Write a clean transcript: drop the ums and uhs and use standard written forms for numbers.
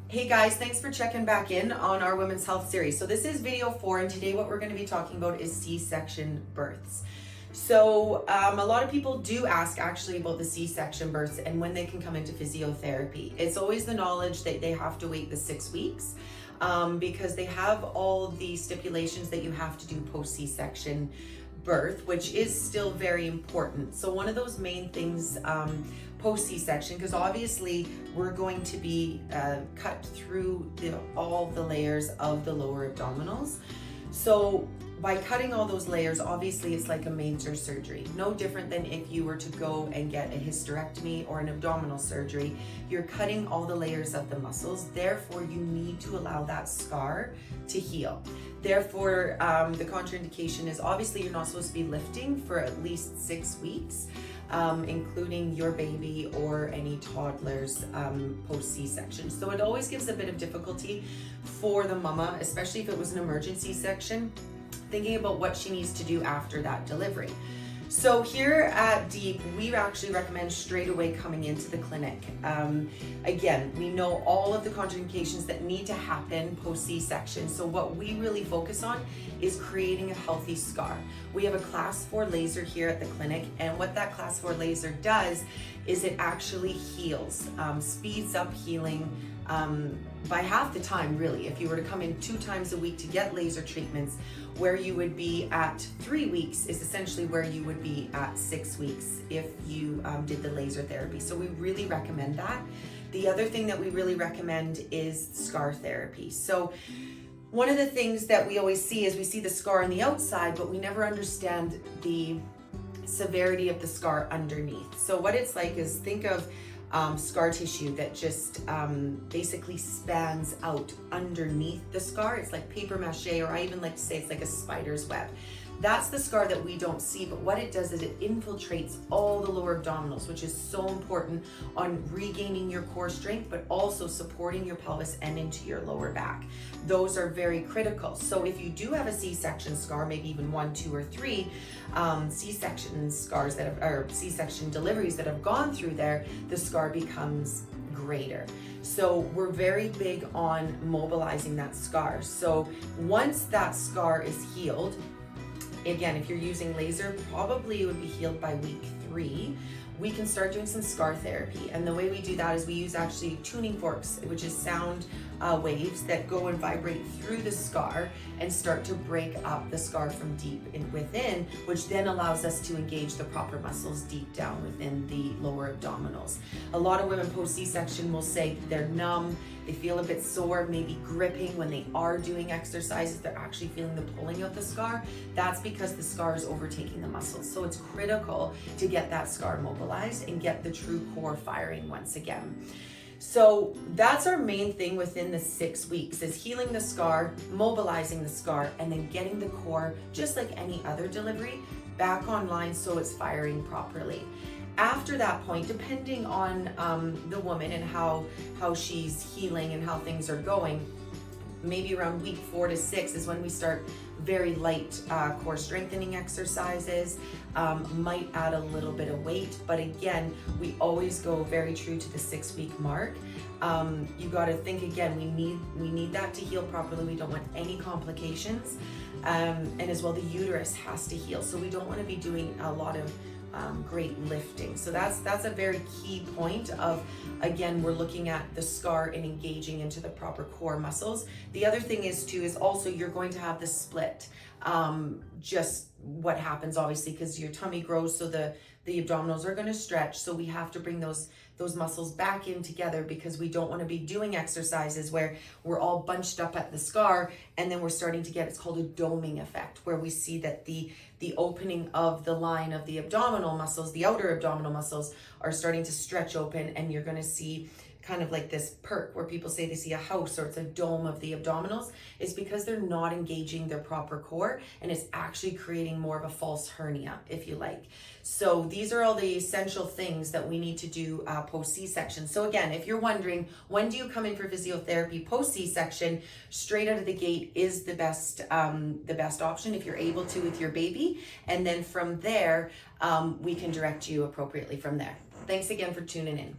Hey guys, thanks for checking back in on our Women's Health series. So this is video 4, and today what we're going to be talking about is C-section births. So a lot of people do ask actually about the C-section births and when they can come into physiotherapy. It's always the knowledge that they have to wait the 6 weeks because they have all the stipulations that you have to do post C-section birth, which is still very important. So one of those main things post C-section, because obviously we're going to be cut through all the layers of the lower abdominals. So by cutting all those layers, obviously it's like a major surgery. No different than if you were to go and get a hysterectomy or an abdominal surgery. You're cutting all the layers of the muscles. Therefore, you need to allow that scar to heal. Therefore, the contraindication is obviously you're not supposed to be lifting for at least 6 weeks, including your baby or any toddlers post C-section. So it always gives a bit of difficulty for the mama, especially if it was an emergency section, thinking about what she needs to do after that delivery. So here at Deep, we actually recommend straight away coming into the clinic. Again, we know all of the contraindications that need to happen post C-section. So what we really focus on is creating a healthy scar. We have a class 4 laser here at the clinic, and what that class 4 laser does is it actually heals, speeds up healing by half the time, really. If you were to come in 2 times a week to get laser treatments, where you would be at 3 weeks is essentially where you would be at 6 weeks if you did the laser therapy. So we really recommend that. The other thing that we really recommend is scar therapy. So one of the things that we always see is we see the scar on the outside, but we never understand the severity of the scar underneath. So what it's like is, think of scar tissue that just basically spans out underneath the scar. It's like paper mache, or I even like to say it's like a spider's web. That's the scar that we don't see, but what it does is it infiltrates all the lower abdominals, which is so important on regaining your core strength, but also supporting your pelvis and into your lower back. Those are very critical. So if you do have a C-section scar, maybe even 1, 2, or 3 C-section scars that have, or C-section deliveries that have gone through there, the scar becomes greater. So we're very big on mobilizing that scar. So once that scar is healed, again, if you're using laser, probably it would be healed by week 3. We can start doing some scar therapy. And the way we do that is we use actually tuning forks, which is sound waves that go and vibrate through the scar and start to break up the scar from deep within, which then allows us to engage the proper muscles deep down within the lower abdominals. A lot of women post C-section will say they're numb, they feel a bit sore, maybe gripping when they are doing exercises, they're actually feeling the pulling of the scar. That's because the scar is overtaking the muscles. So it's critical to get that scar mobilized and get the true core firing once again. So that's our main thing within the 6 weeks, is healing the scar, mobilizing the scar, and then getting the core, just like any other delivery, back online so it's firing properly. After that point, depending on the woman and how she's healing and how things are going, maybe around week 4 to 6 is when we start very light core strengthening exercises, might add a little bit of weight, but again, we always go very true to the 6-week mark. You got to think again, we need that to heal properly. We don't want any complications, and as well the uterus has to heal, so we don't want to be doing a lot of great lifting. So that's a very key point of, again, we're looking at the scar and engaging into the proper core muscles. The other thing is also you're going to have the split. Just what happens obviously because your tummy grows, so the abdominals are going to stretch, so we have to bring those muscles back in together, because we don't want to be doing exercises where we're all bunched up at the scar and then we're starting to get, it's called a doming effect, where we see that the opening of the line of the abdominal muscles, the outer abdominal muscles, are starting to stretch open, and you're going to see kind of like this perk where people say they see a house or it's a dome of the abdominals. Is because they're not engaging their proper core, and it's actually creating more of a false hernia, if you like. So these are all the essential things that we need to do post C-section. So again, if you're wondering, when do you come in for physiotherapy post C-section, straight out of the gate is the best option if you're able to with your baby. And then from there, we can direct you appropriately from there. Thanks again for tuning in.